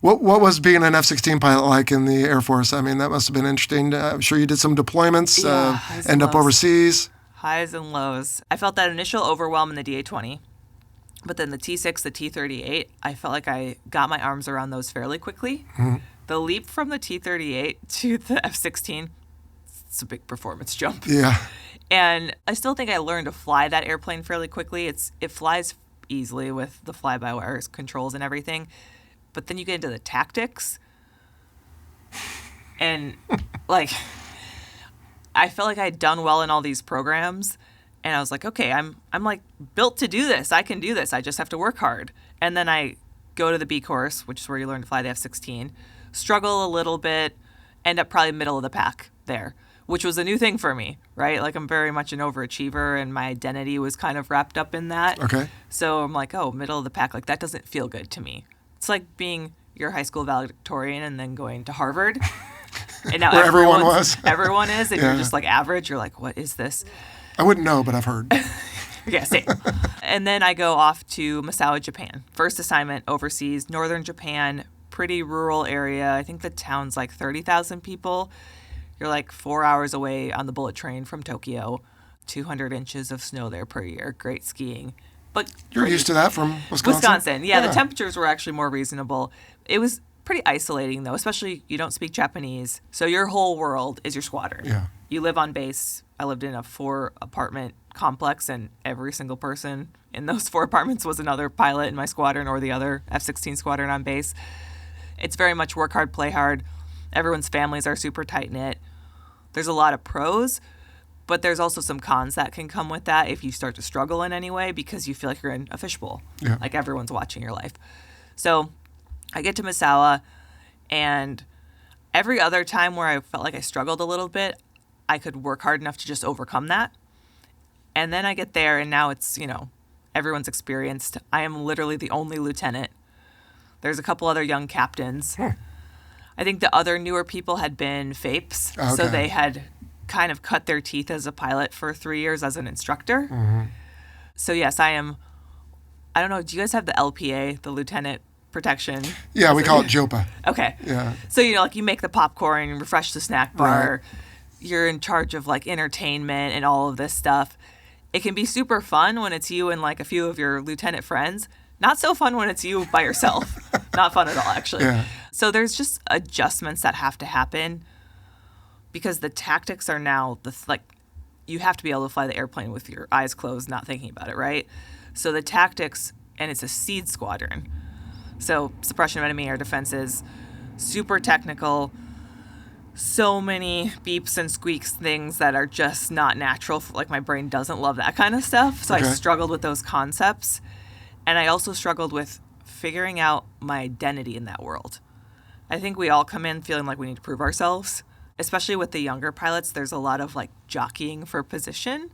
What was being an F-16 pilot like in the Air Force? I mean, that must have been interesting. I'm sure you did some deployments, end up overseas. Highs and lows. I felt that initial overwhelm in the DA-20, but then the T-6, the T-38, I felt like I got my arms around those fairly quickly. Mm-hmm. The leap from the T-38 to the F-16, it's a big performance jump. Yeah. And I still think I learned to fly that airplane fairly quickly. It flies easily with the fly-by-wire controls and everything. But then you get into the tactics. And, like, I felt like I had done well in all these programs. And I was like, okay, I'm like, built to do this. I can do this. I just have to work hard. And then I go to the B course, which is where you learn to fly the F-16. Struggle a little bit. End up probably middle of the pack there, which was a new thing for me, right? Like, I'm very much an overachiever, and my identity was kind of wrapped up in that. Okay. So I'm like, oh, middle of the pack, like, that doesn't feel good to me. It's like being your high school valedictorian and then going to Harvard. And now where everyone was. Everyone is, and you're just like average. You're like, what is this? I wouldn't know, but I've heard. Yeah, same. And then I go off to Misawa, Japan. First assignment overseas, northern Japan, pretty rural area. I think the town's like 30,000 people. You're like 4 hours away on the bullet train from Tokyo. 200 inches of snow there per year. Great skiing. But you're used to that from Wisconsin? Yeah, the temperatures were actually more reasonable. It was pretty isolating, though, especially you don't speak Japanese. So your whole world is your squadron. Yeah. You live on base. I lived in a 4-apartment complex, and every single person in those 4 apartments was another pilot in my squadron or the other F-16 squadron on base. It's very much work hard, play hard. Everyone's families are super tight-knit. There's a lot of pros, but there's also some cons that can come with that if you start to struggle in any way because you feel like you're in a fishbowl. Yeah. Like everyone's watching your life. So I get to Misawa, and every other time where I felt like I struggled a little bit, I could work hard enough to just overcome that. And then I get there, and now it's, everyone's experienced. I am literally the only lieutenant. There's a couple other young captains. I think the other newer people had been FAPEs, okay. So they had kind of cut their teeth as a pilot for 3 years as an instructor. Mm-hmm. So yes, I am, I don't know, do you guys have the LPA, the Lieutenant Protection? Yeah, we call it JOPA. Okay. Yeah. So, like you make the popcorn and refresh the snack bar. Right. You're in charge of like entertainment and all of this stuff. It can be super fun when it's you and like a few of your lieutenant friends. Not so fun when it's you by yourself. Not fun at all, actually. Yeah. So there's just adjustments that have to happen because the tactics are now you have to be able to fly the airplane with your eyes closed, not thinking about it, right? So the tactics, and it's a SEED squadron. So suppression of enemy air defenses, super technical. So many beeps and squeaks, things that are just not natural. Like my brain doesn't love that kind of stuff. So okay. I struggled with those concepts. And I also struggled with figuring out my identity in that world. I think we all come in feeling like we need to prove ourselves, especially with the younger pilots. There's a lot of like jockeying for position.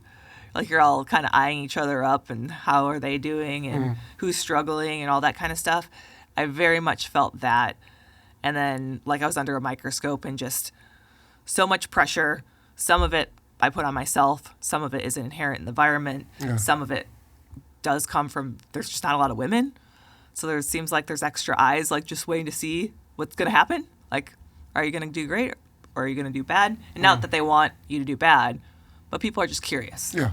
Like you're all kind of eyeing each other up and how are they doing and who's struggling and all that kind of stuff. I very much felt that. And then like I was under a microscope and just so much pressure. Some of it I put on myself. Some of it is inherent in the environment. Yeah. Some of it does come from, there's just not a lot of women. So there seems like there's extra eyes like just waiting to see what's going to happen. Like, are you going to do great or are you going to do bad? And not that they want you to do bad, but people are just curious. Yeah.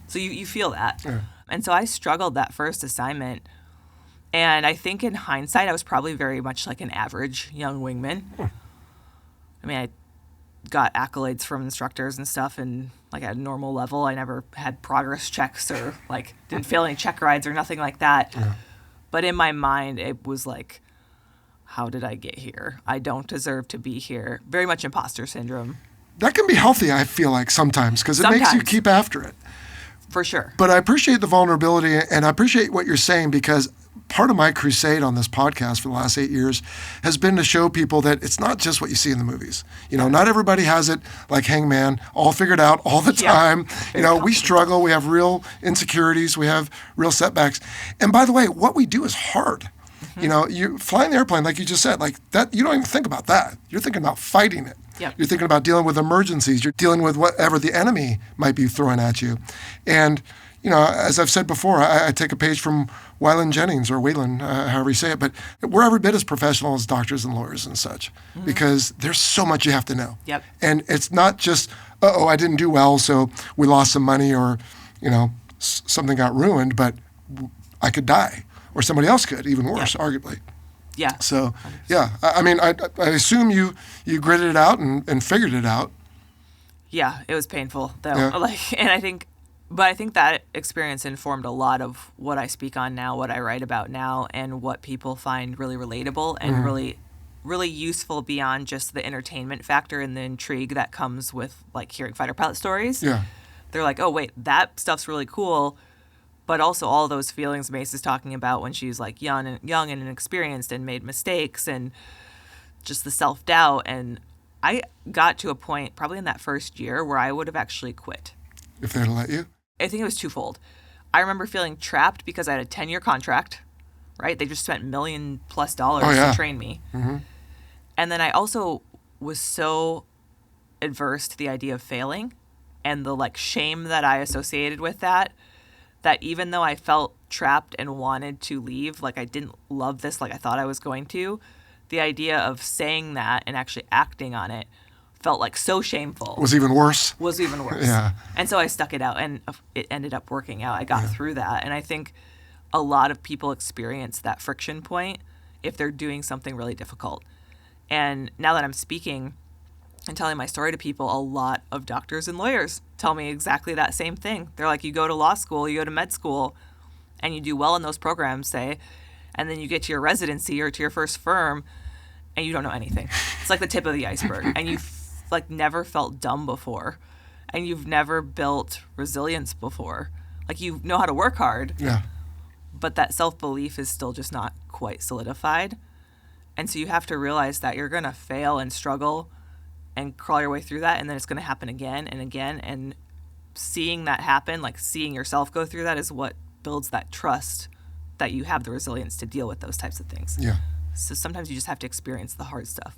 So you feel that. Yeah. And so I struggled that first assignment. And I think in hindsight, I was probably very much like an average young wingman. I mean, I got accolades from instructors and stuff and like at a normal level. I never had progress checks or like didn't fail any check rides or nothing like that. Yeah. But in my mind, it was like, how did I get here? I don't deserve to be here. Very much imposter syndrome. That can be healthy, I feel like, sometimes, because it makes you keep after it. For sure. But I appreciate the vulnerability, and I appreciate what you're saying, because part of my crusade on this podcast for the last 8 years has been to show people that it's not just what you see in the movies. Not everybody has it like Hangman, all figured out all the time. We struggle. We have real insecurities. We have real setbacks. And by the way, what we do is hard. Mm-hmm. You flying the airplane, like you just said, like that, you don't even think about that. You're thinking about fighting it. Yep. You're thinking about dealing with emergencies. You're dealing with whatever the enemy might be throwing at you. And as I've said before, I take a page from Waylon Jennings or Waylon, however you say it, but we're every bit as professional as doctors and lawyers and such because there's so much you have to know. Yep. And it's not just, I didn't do well, so we lost some money or, something got ruined, but I could die or somebody else could, even worse, arguably. Yeah. So, yeah, I assume you gritted it out and figured it out. Yeah, it was painful though. Yeah. But I think that experience informed a lot of what I speak on now, what I write about now, and what people find really relatable and really, really useful beyond just the entertainment factor and the intrigue that comes with hearing fighter pilot stories. Yeah. They're like, oh wait, that stuff's really cool, but also all those feelings Mace is talking about when she's young and inexperienced and made mistakes and just the self-doubt. And I got to a point probably in that first year where I would have actually quit. If they'd let you? I think it was twofold. I remember feeling trapped because I had a 10-year contract, right? They just spent $1 million+ to train me. Mm-hmm. And then I also was so adverse to the idea of failing and the shame that I associated with that even though I felt trapped and wanted to leave, I didn't love this like I thought I was going to, the idea of saying that and actually acting on it felt so shameful. Was even worse. Yeah. And so I stuck it out and it ended up working out. I got through that. And I think a lot of people experience that friction point if they're doing something really difficult. And now that I'm speaking and telling my story to people, a lot of doctors and lawyers tell me exactly that same thing. They're like, you go to law school, you go to med school, and you do well in those programs, say, and then you get to your residency or to your first firm, and you don't know anything. It's like the tip of the iceberg. And you've never felt dumb before. And you've never built resilience before. You know how to work hard. Yeah. But that self-belief is still just not quite solidified. And so you have to realize that you're going to fail and struggle and crawl your way through that, and then it's going to happen again and again. And seeing that happen, seeing yourself go through that, is what builds that trust that you have the resilience to deal with those types of things. Yeah. So sometimes you just have to experience the hard stuff.